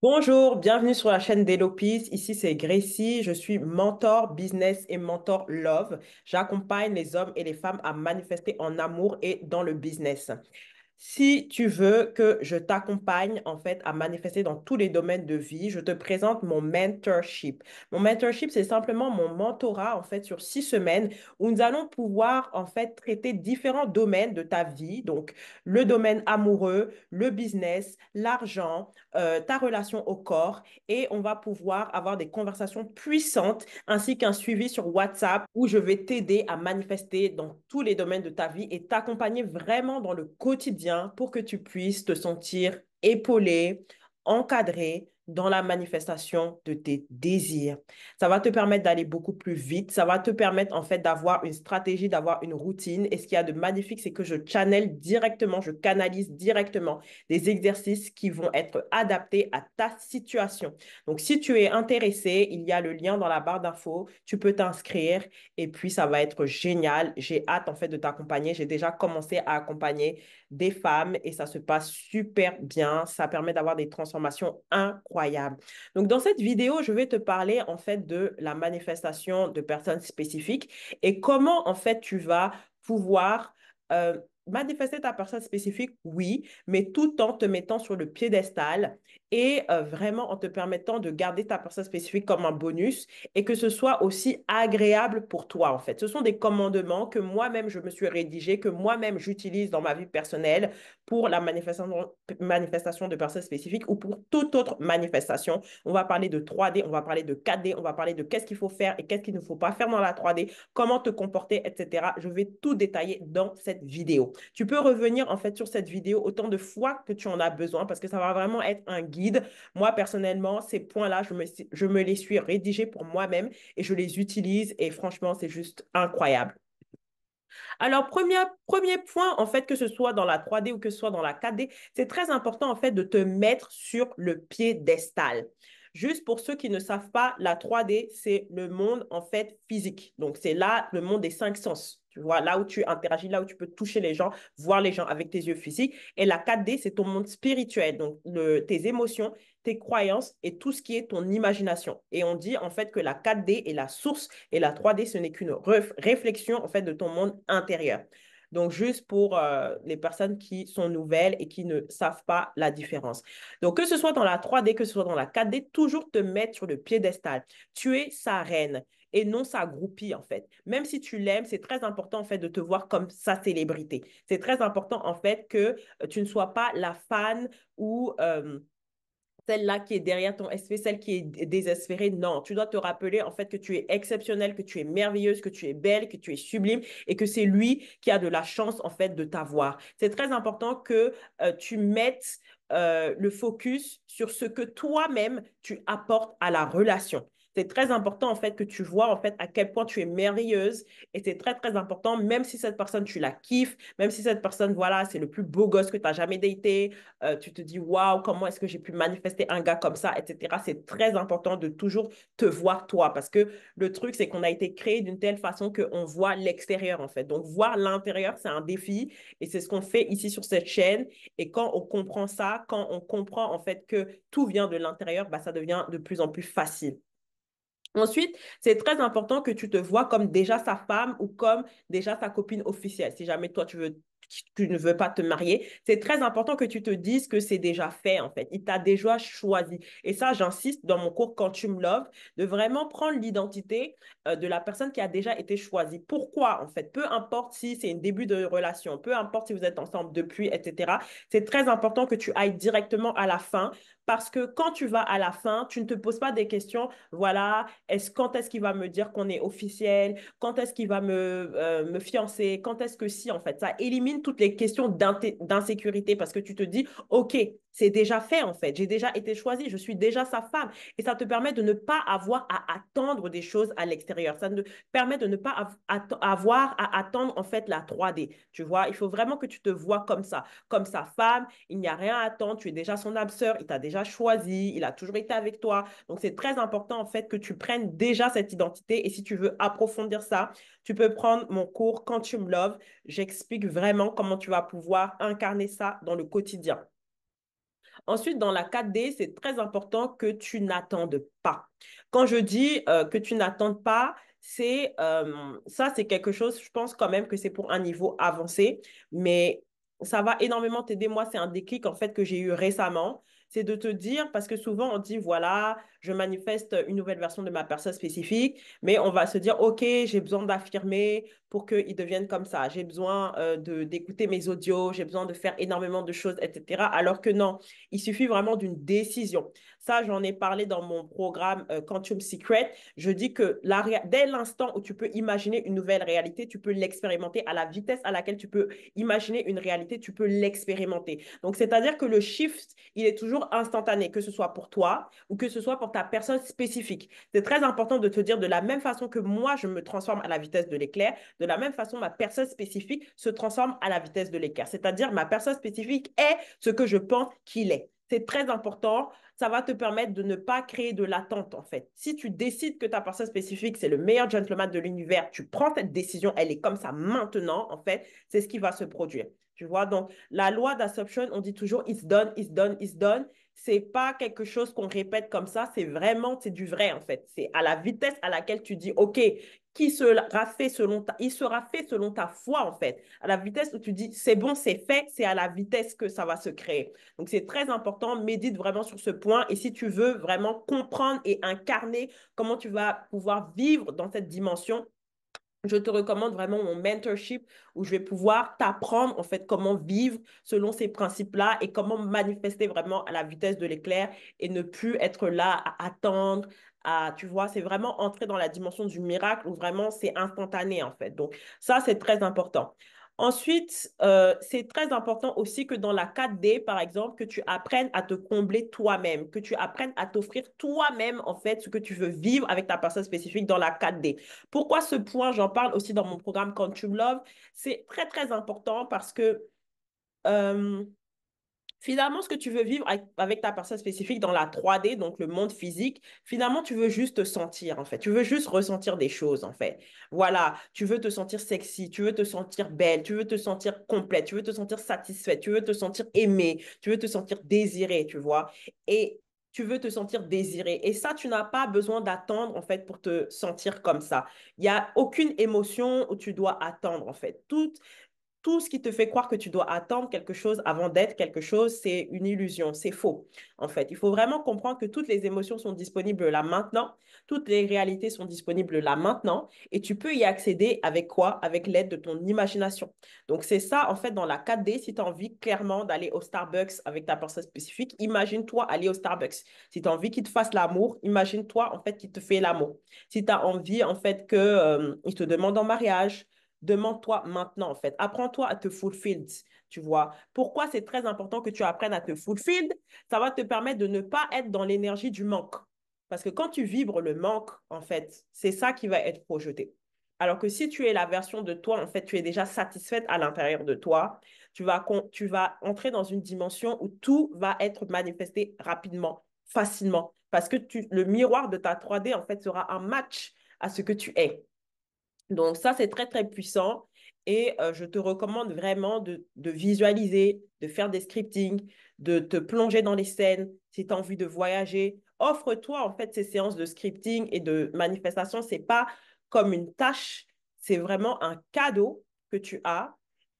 Bonjour, bienvenue sur la chaîne d'Elopis. Ici, c'est Gracie. Je suis mentor business et mentor love. J'accompagne les hommes et les femmes à manifester en amour et dans le business. Si tu veux que je t'accompagne en fait à manifester dans tous les domaines de vie, je te présente mon mentorship. Mon mentorship, c'est simplement mon mentorat en fait sur 6 semaines où nous allons pouvoir en fait traiter différents domaines de ta vie. Donc, le domaine amoureux, le business, l'argent, ta relation au corps et on va pouvoir avoir des conversations puissantes ainsi qu'un suivi sur WhatsApp où je vais t'aider à manifester dans tous les domaines de ta vie et t'accompagner vraiment dans le quotidien pour que tu puisses te sentir épaulé, encadré dans la manifestation de tes désirs. Ça va te permettre d'aller beaucoup plus vite. Ça va te permettre en fait d'avoir une stratégie, d'avoir une routine. Et ce qu'il y a de magnifique, c'est que je channel directement, je canalise directement des exercices qui vont être adaptés à ta situation. Donc, si tu es intéressé, il y a le lien dans la barre d'infos. Tu peux t'inscrire et puis ça va être génial. J'ai hâte en fait de t'accompagner. J'ai déjà commencé à accompagner des femmes et ça se passe super bien. Ça permet d'avoir des transformations incroyables. Donc, dans cette vidéo, je vais te parler en fait de la manifestation de personnes spécifiques et comment en fait tu vas pouvoir manifester ta personne spécifique, oui, mais tout en te mettant sur le piédestal et vraiment en te permettant de garder ta personne spécifique comme un bonus et que ce soit aussi agréable pour toi, en fait. Ce sont des commandements que moi-même, je me suis rédigé, que moi-même, j'utilise dans ma vie personnelle pour la manifestation de personnes spécifiques ou pour toute autre manifestation. On va parler de 3D, on va parler de 4D, on va parler de qu'est-ce qu'il faut faire et qu'est-ce qu'il ne faut pas faire dans la 3D, comment te comporter, etc. Je vais tout détailler dans cette vidéo. Tu peux revenir en fait sur cette vidéo autant de fois que tu en as besoin parce que ça va vraiment être un guide. Moi, personnellement, ces points-là, je me les suis rédigés pour moi-même et je les utilise et franchement, c'est juste incroyable. Alors, premier point, en fait, que ce soit dans la 3D ou que ce soit dans la 4D, c'est très important, en fait, de te mettre sur le piédestal. Juste pour ceux qui ne savent pas, la 3D, c'est le monde, en fait, physique. Donc, c'est là le monde des cinq sens. Tu vois, là où tu interagis, là où tu peux toucher les gens, voir les gens avec tes yeux physiques. Et la 4D, c'est ton monde spirituel. Donc, tes émotions, tes croyances et tout ce qui est ton imagination. Et on dit, en fait, que la 4D est la source et la 3D, ce n'est qu'une réflexion en fait de ton monde intérieur. Donc, juste pour les personnes qui sont nouvelles et qui ne savent pas la différence. Donc, que ce soit dans la 3D, que ce soit dans la 4D, toujours te mettre sur le piédestal. Tu es sa reine et non sa groupie, en fait. Même si tu l'aimes, c'est très important, en fait, de te voir comme sa célébrité. C'est très important, en fait, que tu ne sois pas la fan ou celle-là qui est derrière ton SV, celle qui est désespérée. Non, tu dois te rappeler en fait que tu es exceptionnelle, que tu es merveilleuse, que tu es belle, que tu es sublime et que c'est lui qui a de la chance en fait de t'avoir. C'est très important que tu mettes le focus sur ce que toi-même tu apportes à la relation. C'est très important en fait que tu vois en fait à quel point tu es merveilleuse et c'est très très important même si cette personne tu la kiffes, même si cette personne voilà, c'est le plus beau gosse que tu as jamais daté, tu te dis, waouh, comment est-ce que j'ai pu manifester un gars comme ça, etc. C'est très important de toujours te voir toi parce que le truc, c'est qu'on a été créé d'une telle façon qu'on voit l'extérieur, en fait. Donc, voir l'intérieur, c'est un défi et c'est ce qu'on fait ici sur cette chaîne. Et quand on comprend ça, quand on comprend, en fait, que tout vient de l'intérieur, bah, ça devient de plus en plus facile. Ensuite, c'est très important que tu te vois comme déjà sa femme ou comme déjà sa copine officielle. Si jamais toi, tu ne veux pas te marier, c'est très important que tu te dises que c'est déjà fait, en fait. Il t'a déjà choisi. Et ça, j'insiste dans mon cours Quantum Love, de vraiment prendre l'identité de la personne qui a déjà été choisie. Pourquoi, en fait? Peu importe si c'est un début de relation, peu importe si vous êtes ensemble depuis, etc. C'est très important que tu ailles directement à la fin parce que quand tu vas à la fin, tu ne te poses pas des questions, voilà, quand est-ce qu'il va me dire qu'on est officiel? Quand est-ce qu'il va me fiancer? Quand est-ce que si, en fait? Ça élimine toutes les questions d'insécurité parce que tu te dis, OK, c'est déjà fait, en fait. J'ai déjà été choisie, je suis déjà sa femme. Et ça te permet de ne pas avoir à attendre des choses à l'extérieur. Ça te permet de ne pas avoir à attendre, en fait, la 3D. Tu vois, il faut vraiment que tu te vois comme sa femme. Il n'y a rien à attendre. Tu es déjà son âme sœur. Il t'a déjà choisi. Il a toujours été avec toi. Donc, c'est très important, en fait, que tu prennes déjà cette identité. Et si tu veux approfondir ça, tu peux prendre mon cours Quantum Love. J'explique vraiment comment tu vas pouvoir incarner ça dans le quotidien. Ensuite, dans la 4D, c'est très important que tu n'attendes pas. Quand je dis que tu n'attendes pas, ça, c'est quelque chose, je pense quand même que c'est pour un niveau avancé, mais ça va énormément t'aider. Moi, c'est un déclic en fait que j'ai eu récemment. C'est de te dire, parce que souvent on dit, voilà, je manifeste une nouvelle version de ma personne spécifique, mais on va se dire, OK, j'ai besoin d'affirmer pour qu'ils deviennent comme ça. J'ai besoin d'écouter mes audios, j'ai besoin de faire énormément de choses, etc. Alors que non, il suffit vraiment d'une décision. Ça, j'en ai parlé dans mon programme Quantum Secret. Je dis que dès l'instant où tu peux imaginer une nouvelle réalité, tu peux l'expérimenter à la vitesse à laquelle tu peux imaginer une réalité, tu peux l'expérimenter. Donc, c'est-à-dire que le shift, il est toujours instantané, que ce soit pour toi ou que ce soit pour ta personne spécifique. C'est très important de te dire de la même façon que moi, je me transforme à la vitesse de l'éclair, de la même façon, ma personne spécifique se transforme à la vitesse de l'éclair. C'est-à-dire, ma personne spécifique est ce que je pense qu'il est. C'est très important. Ça va te permettre de ne pas créer de l'attente, en fait. Si tu décides que ta personne spécifique, c'est le meilleur gentleman de l'univers, tu prends cette décision, elle est comme ça maintenant, en fait, c'est ce qui va se produire. Tu vois, donc la loi d'Assumption, on dit toujours it's done, it's done, it's done. C'est pas quelque chose qu'on répète comme ça, c'est du vrai, en fait. C'est à la vitesse à laquelle tu dis, OK, il sera fait selon ta foi, en fait. À la vitesse où tu dis, c'est bon, c'est fait, c'est à la vitesse que ça va se créer. Donc, c'est très important. Médite vraiment sur ce point. Et si tu veux vraiment comprendre et incarner comment tu vas pouvoir vivre dans cette dimension, je te recommande vraiment mon mentorship où je vais pouvoir t'apprendre en fait comment vivre selon ces principes-là et comment manifester vraiment à la vitesse de l'éclair et ne plus être là à attendre, tu vois, c'est vraiment entrer dans la dimension du miracle où vraiment c'est instantané en fait. Donc ça, c'est très important. Ensuite, c'est très important aussi que dans la 4D, par exemple, que tu apprennes à te combler toi-même, que tu apprennes à t'offrir toi-même, en fait, ce que tu veux vivre avec ta personne spécifique dans la 4D. Pourquoi ce point, j'en parle aussi dans mon programme Quantum Love, c'est très, très important parce que euh, finalement, ce que tu veux vivre avec ta personne spécifique dans la 3D, donc le monde physique, finalement, tu veux juste te sentir, en fait. Tu veux juste ressentir des choses, en fait. Voilà, tu veux te sentir sexy, tu veux te sentir belle, tu veux te sentir complète, tu veux te sentir satisfaite, tu veux te sentir aimée, tu veux te sentir désirée, tu vois. Et tu veux te sentir désirée. Et ça, tu n'as pas besoin d'attendre, en fait, pour te sentir comme ça. Il n'y a aucune émotion où tu dois attendre, en fait. Tout ce qui te fait croire que tu dois attendre quelque chose avant d'être quelque chose, c'est une illusion, c'est faux. En fait, il faut vraiment comprendre que toutes les émotions sont disponibles là maintenant, toutes les réalités sont disponibles là maintenant, et tu peux y accéder avec quoi? Avec l'aide de ton imagination. Donc, c'est ça, en fait, dans la 4D, si tu as envie clairement d'aller au Starbucks avec ta personne spécifique, imagine-toi aller au Starbucks. Si tu as envie qu'il te fasse l'amour, imagine-toi, en fait, qu'il te fait l'amour. Si tu as envie, en fait, il te demande en mariage, demande-toi maintenant, en fait. Apprends-toi à te fulfill, tu vois. Pourquoi c'est très important que tu apprennes à te fulfill? Ça va te permettre de ne pas être dans l'énergie du manque. Parce que quand tu vibres le manque, en fait, c'est ça qui va être projeté. Alors que si tu es la version de toi, en fait, tu es déjà satisfaite à l'intérieur de toi, tu vas entrer dans une dimension où tout va être manifesté rapidement, facilement. Parce que le miroir de ta 3D, en fait, sera un match à ce que tu es. Donc ça, c'est très, très puissant. Et je te recommande vraiment de visualiser, de faire des scripting, de te plonger dans les scènes. Si tu as envie de voyager, offre-toi en fait ces séances de scripting et de manifestation. C'est pas comme une tâche, c'est vraiment un cadeau que tu as.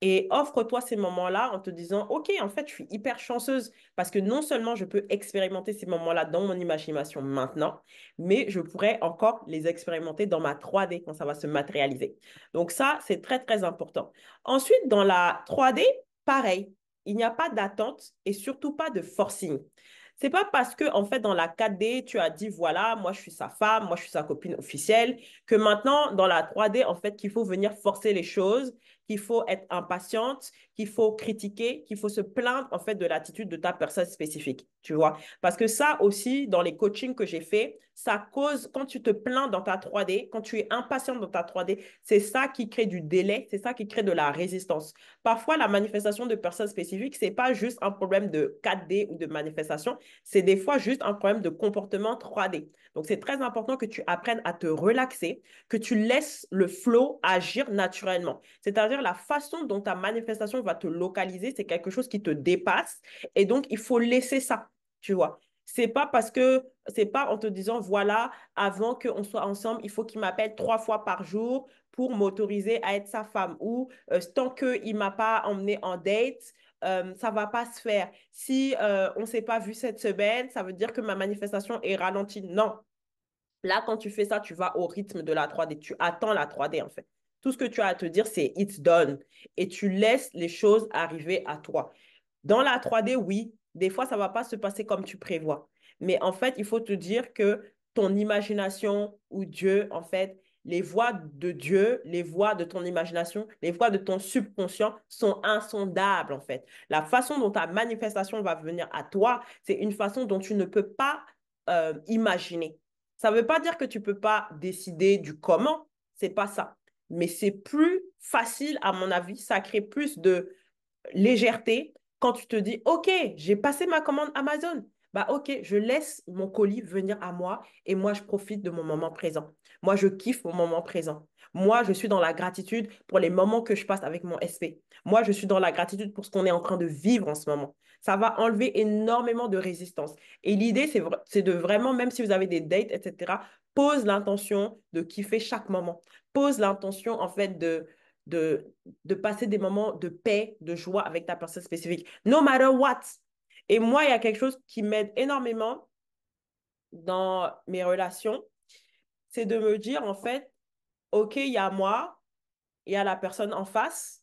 Et offre-toi ces moments-là en te disant, OK, en fait, je suis hyper chanceuse parce que non seulement je peux expérimenter ces moments-là dans mon imagination maintenant, mais je pourrais encore les expérimenter dans ma 3D quand ça va se matérialiser. Donc ça, c'est très, très important. Ensuite, dans la 3D, pareil, il n'y a pas d'attente et surtout pas de forcing. C'est pas parce que, en fait, dans la 4D, tu as dit, voilà, moi, je suis sa femme, moi, je suis sa copine officielle, que maintenant, dans la 3D, en fait, qu'il faut venir forcer les choses, qu'il faut être impatiente, qu'il faut critiquer, qu'il faut se plaindre, en fait, de l'attitude de ta personne spécifique, tu vois. Parce que ça aussi, dans les coachings que j'ai fait, ça cause, quand tu te plains dans ta 3D, quand tu es impatient dans ta 3D, c'est ça qui crée du délai, c'est ça qui crée de la résistance. Parfois, la manifestation de personnes spécifiques, c'est pas juste un problème de 4D ou de manifestation, c'est des fois juste un problème de comportement 3D. Donc, c'est très important que tu apprennes à te relaxer, que tu laisses le flow agir naturellement. C'est-à-dire c'est-à-dire la façon dont ta manifestation va te localiser, c'est quelque chose qui te dépasse. Et donc, il faut laisser ça, tu vois. C'est pas en te disant, voilà, avant qu'on soit ensemble, il faut qu'il m'appelle 3 fois par jour pour m'autoriser à être sa femme. Ou tant qu'il ne m'a pas emmené en date, ça ne va pas se faire. Si on ne s'est pas vu cette semaine, ça veut dire que ma manifestation est ralentie. Non. Là, quand tu fais ça, tu vas au rythme de la 3D. Tu attends la 3D, en fait. Tout ce que tu as à te dire, c'est it's done. Et tu laisses les choses arriver à toi. Dans la 3D, oui, des fois, ça ne va pas se passer comme tu prévois. Mais en fait, il faut te dire que ton imagination ou Dieu, en fait, les voix de Dieu, les voix de ton imagination, les voix de ton subconscient sont insondables, en fait. La façon dont ta manifestation va venir à toi, c'est une façon dont tu ne peux pas imaginer. Ça ne veut pas dire que tu ne peux pas décider du comment, c'est pas ça. Mais c'est plus facile, à mon avis, ça crée plus de légèreté quand tu te dis, OK, j'ai passé ma commande Amazon. Bah, OK, je laisse mon colis venir à moi et moi, je profite de mon moment présent. Moi, je kiffe mon moment présent. Moi, je suis dans la gratitude pour les moments que je passe avec mon SP. Moi, je suis dans la gratitude pour ce qu'on est en train de vivre en ce moment. Ça va enlever énormément de résistance. Et l'idée, c'est de vraiment, même si vous avez des dates, etc., pose l'intention de kiffer chaque moment. Pose l'intention, en fait, de, de passer des moments de paix, de joie avec ta personne spécifique, no matter what. Et moi, il y a quelque chose qui m'aide énormément dans mes relations, c'est de me dire, en fait, OK, il y a moi, il y a la personne en face,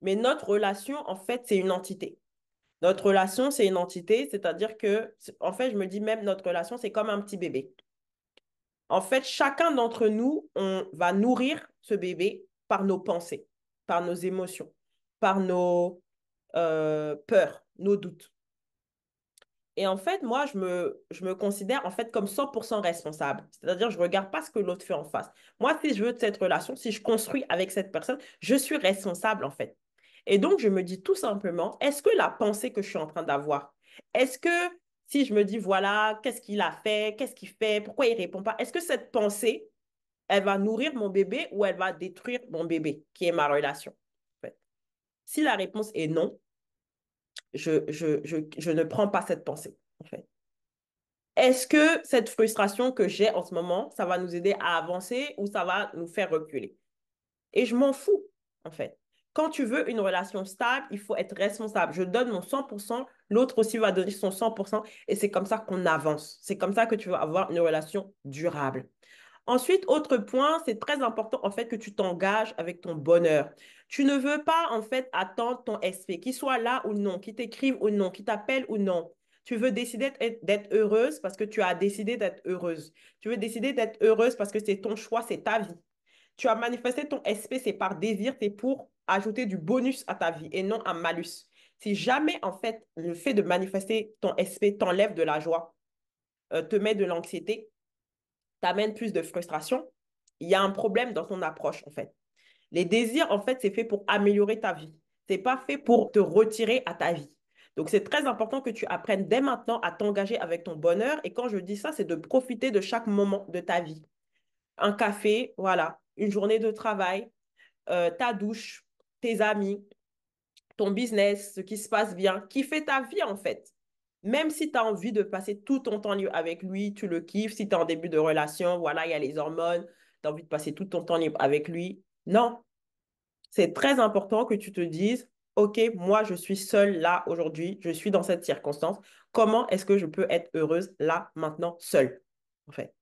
mais notre relation, en fait, c'est une entité. Notre relation, c'est une entité, c'est-à-dire que, en fait, je me dis même, notre relation, c'est comme un petit bébé. En fait, chacun d'entre nous, on va nourrir ce bébé par nos pensées, par nos émotions, par nos peurs, nos doutes. Et en fait, moi, je me considère en fait comme 100% responsable. C'est-à-dire, je ne regarde pas ce que l'autre fait en face. Moi, si je veux de cette relation, si je construis avec cette personne, je suis responsable en fait. Et donc, je me dis tout simplement, est-ce que la pensée que je suis en train d'avoir, est-ce que si je me dis, voilà, qu'est-ce qu'il a fait, qu'est-ce qu'il fait, pourquoi il ne répond pas, est-ce que cette pensée, elle va nourrir mon bébé ou elle va détruire mon bébé, qui est ma relation en fait? Si la réponse est non, je ne prends pas cette pensée, en fait. Est-ce que cette frustration que j'ai en ce moment, ça va nous aider à avancer ou ça va nous faire reculer? Et je m'en fous, en fait. Quand tu veux une relation stable, il faut être responsable. Je donne mon 100%, l'autre aussi va donner son 100%, et c'est comme ça qu'on avance. C'est comme ça que tu vas avoir une relation durable. Ensuite, autre point, c'est très important en fait que tu t'engages avec ton bonheur. Tu ne veux pas en fait attendre ton SP, qu'il soit là ou non, qu'il t'écrive ou non, qu'il t'appelle ou non. Tu veux décider d'être heureuse parce que tu as décidé d'être heureuse. Tu veux décider d'être heureuse parce que c'est ton choix, c'est ta vie. Tu as manifesté ton SP, c'est par désir, c'est pour ajouter du bonus à ta vie et non un malus. Si jamais en fait le fait de manifester ton SP t'enlève de la joie, te met de l'anxiété, t'amène plus de frustration, il y a un problème dans ton approche, en fait. Les désirs, en fait, c'est fait pour améliorer ta vie. C'est pas fait pour te retirer à ta vie. Donc, c'est très important que tu apprennes dès maintenant à t'engager avec ton bonheur. Et quand je dis ça, c'est de profiter de chaque moment de ta vie. Un café, voilà, une journée de travail, ta douche, tes amis, ton business, ce qui se passe bien, qui fait ta vie en fait. Même si tu as envie de passer tout ton temps libre avec lui, tu le kiffes. Si tu es en début de relation, voilà, il y a les hormones, tu as envie de passer tout ton temps libre avec lui. Non, c'est très important que tu te dises, OK, moi, je suis seule là aujourd'hui, je suis dans cette circonstance. Comment est-ce que je peux être heureuse là, maintenant, seule, en fait?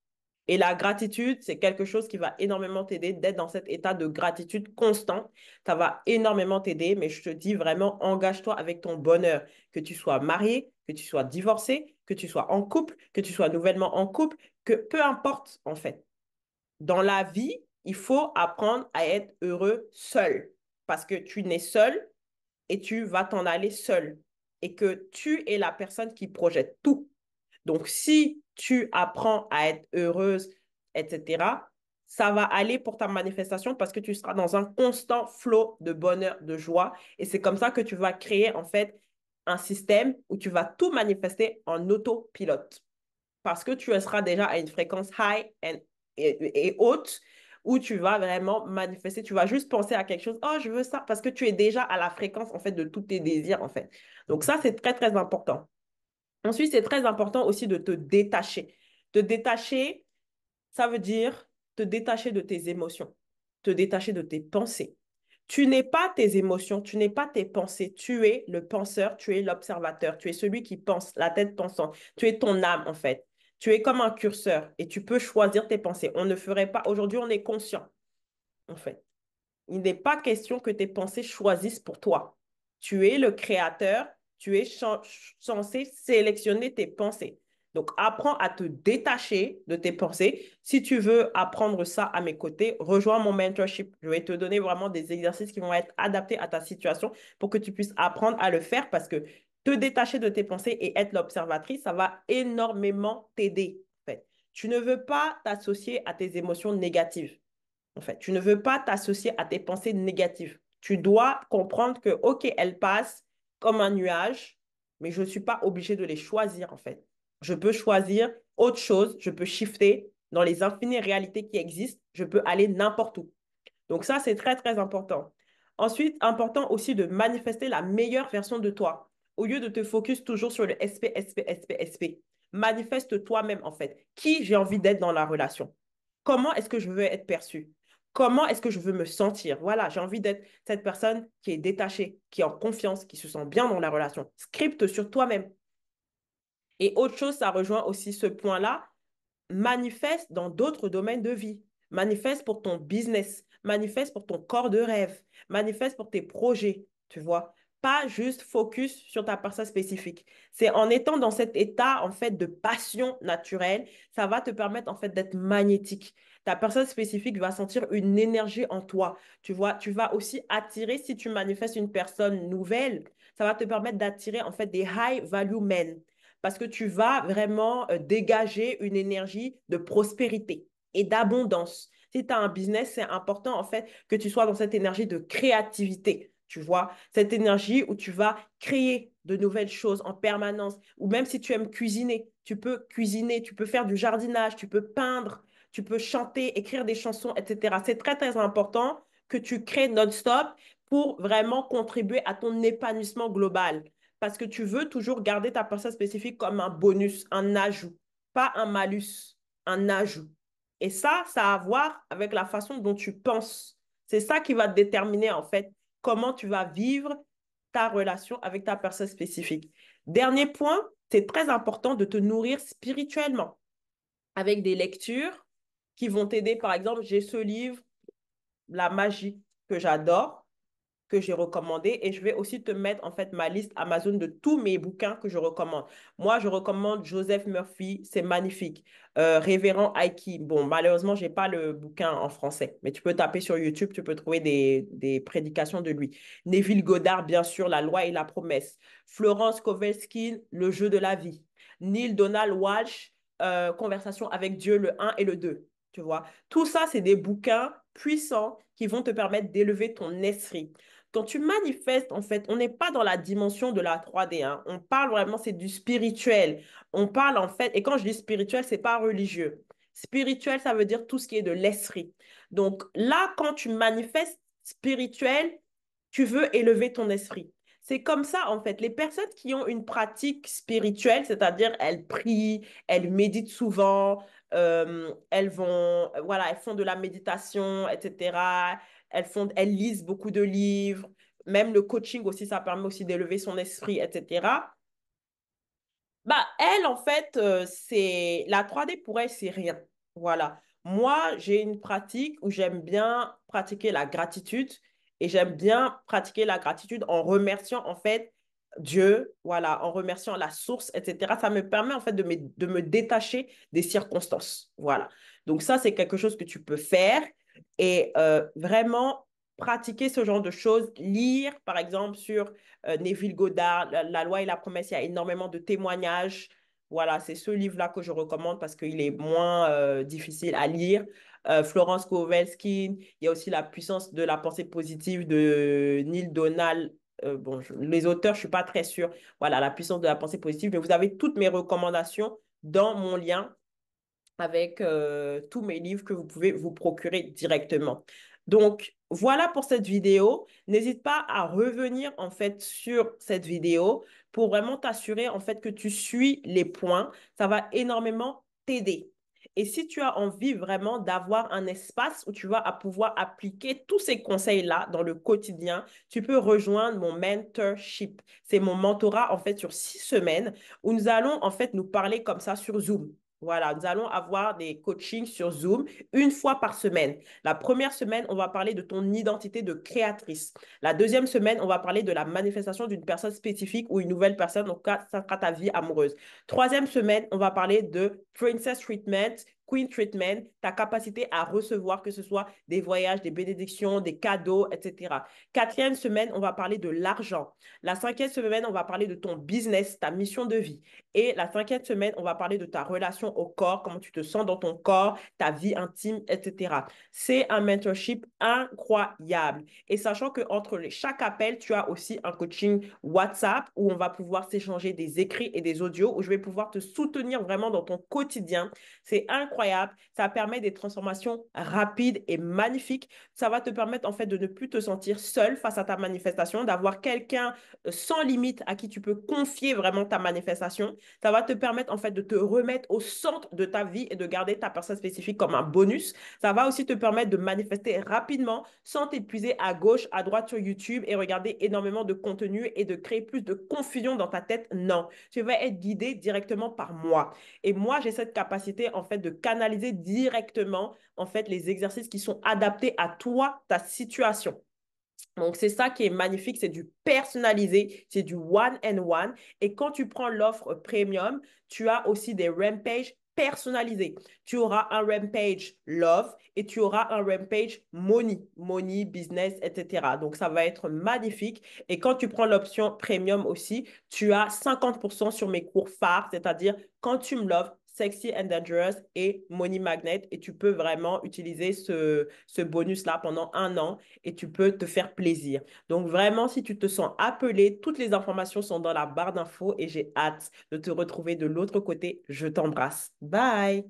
Et la gratitude, c'est quelque chose qui va énormément t'aider d'être dans cet état de gratitude constant. Ça va énormément t'aider, mais je te dis vraiment, engage-toi avec ton bonheur. Que tu sois marié, que tu sois divorcé, que tu sois en couple, que tu sois nouvellement en couple, que peu importe en fait. Dans la vie, il faut apprendre à être heureux seul parce que tu nais seul et tu vas t'en aller seul et que tu es la personne qui projette tout. Donc, si tu apprends à être heureuse, etc., ça va aller pour ta manifestation parce que tu seras dans un constant flot de bonheur, de joie. Et c'est comme ça que tu vas créer, en fait, un système où tu vas tout manifester en autopilote. Parce que tu seras déjà à une fréquence high et haute où tu vas vraiment manifester, tu vas juste penser à quelque chose, oh, je veux ça, parce que tu es déjà à la fréquence, en fait, de tous tes désirs, en fait. Donc ça, c'est très, très important. Ensuite, c'est très important aussi de te détacher. Te détacher, ça veut dire te détacher de tes émotions, te détacher de tes pensées. Tu n'es pas tes émotions, tu n'es pas tes pensées, tu es le penseur, tu es l'observateur, tu es celui qui pense, la tête pensante, tu es ton âme en fait. Tu es comme un curseur et tu peux choisir tes pensées. On ne ferait pas, aujourd'hui on est conscient en fait. Il n'est pas question que tes pensées choisissent pour toi. Tu es le créateur, tu es censé sélectionner tes pensées. Donc, apprends à te détacher de tes pensées. Si tu veux apprendre ça à mes côtés, rejoins mon mentorship. Je vais te donner vraiment des exercices qui vont être adaptés à ta situation pour que tu puisses apprendre à le faire parce que te détacher de tes pensées et être l'observatrice, ça va énormément t'aider. En fait. Tu ne veux pas t'associer à tes émotions négatives. En fait, tu ne veux pas t'associer à tes pensées négatives. Tu dois comprendre que, OK, elles passent comme un nuage, mais je ne suis pas obligée de les choisir, en fait. Je peux choisir autre chose, je peux shifter dans les infinies réalités qui existent, je peux aller n'importe où. Donc ça, c'est très, très important. Ensuite, important aussi de manifester la meilleure version de toi. Au lieu de te focus toujours sur le SP, SP, SP, SP, manifeste toi-même, en fait. Qui j'ai envie d'être dans la relation? Comment est-ce que je veux être perçue? Comment est-ce que je veux me sentir? Voilà, j'ai envie d'être cette personne qui est détachée, qui est en confiance, qui se sent bien dans la relation. Scripte sur toi-même. Et autre chose, ça rejoint aussi ce point-là, manifeste dans d'autres domaines de vie. Manifeste pour ton business, manifeste pour ton corps de rêve, manifeste pour tes projets, tu vois. Pas juste focus sur ta personne spécifique. C'est en étant dans cet état, en fait, de passion naturelle, ça va te permettre, en fait, d'être magnétique. Ta personne spécifique va sentir une énergie en toi. Tu vois, tu vas aussi attirer, si tu manifestes une personne nouvelle, ça va te permettre d'attirer, en fait, des high value men parce que tu vas vraiment dégager une énergie de prospérité et d'abondance. Si tu as un business, c'est important en fait que tu sois dans cette énergie de créativité, tu vois, cette énergie où tu vas créer de nouvelles choses en permanence, ou même si tu aimes cuisiner, tu peux faire du jardinage, tu peux peindre, tu peux chanter, écrire des chansons, etc. C'est très, très important que tu crées non-stop pour vraiment contribuer à ton épanouissement global parce que tu veux toujours garder ta personne spécifique comme un bonus, un ajout, pas un malus, un ajout. Et ça a à voir avec la façon dont tu penses. C'est ça qui va déterminer en fait comment tu vas vivre ta relation avec ta personne spécifique. Dernier point, c'est très important de te nourrir spirituellement avec des lectures qui vont t'aider. Par exemple, j'ai ce livre, La magie, que j'adore que j'ai recommandé et je vais aussi te mettre en fait ma liste Amazon de tous mes bouquins que je recommande. Moi, je recommande Joseph Murphy, c'est magnifique. Révérend Aiki, bon, malheureusement, j'ai pas le bouquin en français, mais tu peux taper sur YouTube, tu peux trouver des prédications de lui. Neville Goddard, bien sûr, La loi et la promesse. Florence Kowalski, Le jeu de la vie. Neil Donald Walsh, Conversation avec Dieu, le un et le 2. Tu vois, tout ça, c'est des bouquins puissants qui vont te permettre d'élever ton esprit. Quand tu manifestes, en fait, on n'est pas dans la dimension de la 3D, hein. On parle vraiment, c'est du spirituel. On parle, en fait, et quand je dis spirituel, c'est pas religieux. Spirituel, ça veut dire tout ce qui est de l'esprit. Donc là, quand tu manifestes spirituel, tu veux élever ton esprit. C'est comme ça, en fait. Les personnes qui ont une pratique spirituelle, c'est-à-dire elles prient, elles méditent souvent, voilà, elles font de la méditation, etc. Elles lisent beaucoup de livres. Même le coaching aussi, ça permet aussi d'élever son esprit, etc. Bah, elle, en fait, c'est la 3D pour elle, c'est rien. Voilà. Moi, j'ai une pratique où j'aime bien pratiquer la gratitude et j'aime bien pratiquer la gratitude en remerciant, en fait, Dieu, voilà, en remerciant la source, etc. Ça me permet, en fait, de me détacher des circonstances. Voilà. Donc, ça, c'est quelque chose que tu peux faire et vraiment pratiquer ce genre de choses, lire, par exemple, sur Neville Goddard, La loi et la promesse, il y a énormément de témoignages. Voilà, c'est ce livre-là que je recommande parce qu'il est moins difficile à lire. Florence Kowalski, il y a aussi La puissance de la pensée positive de Neil Donald. Bon, les auteurs, je ne suis pas très sûre. Voilà, La puissance de la pensée positive. Mais vous avez toutes mes recommandations dans mon lien avec tous mes livres que vous pouvez vous procurer directement. Donc, voilà pour cette vidéo. N'hésite pas à revenir en fait sur cette vidéo pour vraiment t'assurer en fait que tu suis les points. Ça va énormément t'aider. Et si tu as envie vraiment d'avoir un espace où tu vas pouvoir appliquer tous ces conseils-là dans le quotidien, tu peux rejoindre mon mentorship. C'est mon mentorat en fait sur 6 semaines où nous allons en fait nous parler comme ça sur Zoom. Voilà, nous allons avoir des coachings sur Zoom une fois par semaine. La première semaine, on va parler de ton identité de créatrice. La deuxième semaine, on va parler de la manifestation d'une personne spécifique ou une nouvelle personne. Donc, ça sera ta vie amoureuse. Troisième semaine, on va parler de Princess Treatment, Queen Treatment, ta capacité à recevoir, que ce soit des voyages, des bénédictions, des cadeaux, etc. Quatrième semaine, on va parler de l'argent. La cinquième semaine, on va parler de ton business, ta mission de vie. Et la cinquième semaine, on va parler de ta relation au corps, comment tu te sens dans ton corps, ta vie intime, etc. C'est un mentorship incroyable. Et sachant qu'entre chaque appel, tu as aussi un coaching WhatsApp où on va pouvoir s'échanger des écrits et des audios, où je vais pouvoir te soutenir vraiment dans ton quotidien. C'est incroyable. Ça permet des transformations rapides et magnifiques. Ça va te permettre en fait de ne plus te sentir seul face à ta manifestation, d'avoir quelqu'un sans limite à qui tu peux confier vraiment ta manifestation. Ça va te permettre en fait de te remettre au centre de ta vie et de garder ta personne spécifique comme un bonus. Ça va aussi te permettre de manifester rapidement sans t'épuiser à gauche, à droite sur YouTube et regarder énormément de contenu et de créer plus de confusion dans ta tête. Non, tu vas être guidé directement par moi. Et moi, j'ai cette capacité en fait de canaliser directement en fait les exercices qui sont adaptés à toi, ta situation. Donc, c'est ça qui est magnifique, c'est du personnalisé, c'est du one and one. Et quand tu prends l'offre premium, tu as aussi des rampages personnalisés. Tu auras un rampage love et tu auras un rampage money, business, etc. Donc, ça va être magnifique. Et quand tu prends l'option premium aussi, tu as 50% sur mes cours phares, c'est-à-dire Quantum Love, Sexy and Dangerous et Money Magnet. Et tu peux vraiment utiliser ce bonus-là pendant un an et tu peux te faire plaisir. Donc vraiment, si tu te sens appelé, toutes les informations sont dans la barre d'infos et j'ai hâte de te retrouver de l'autre côté. Je t'embrasse. Bye!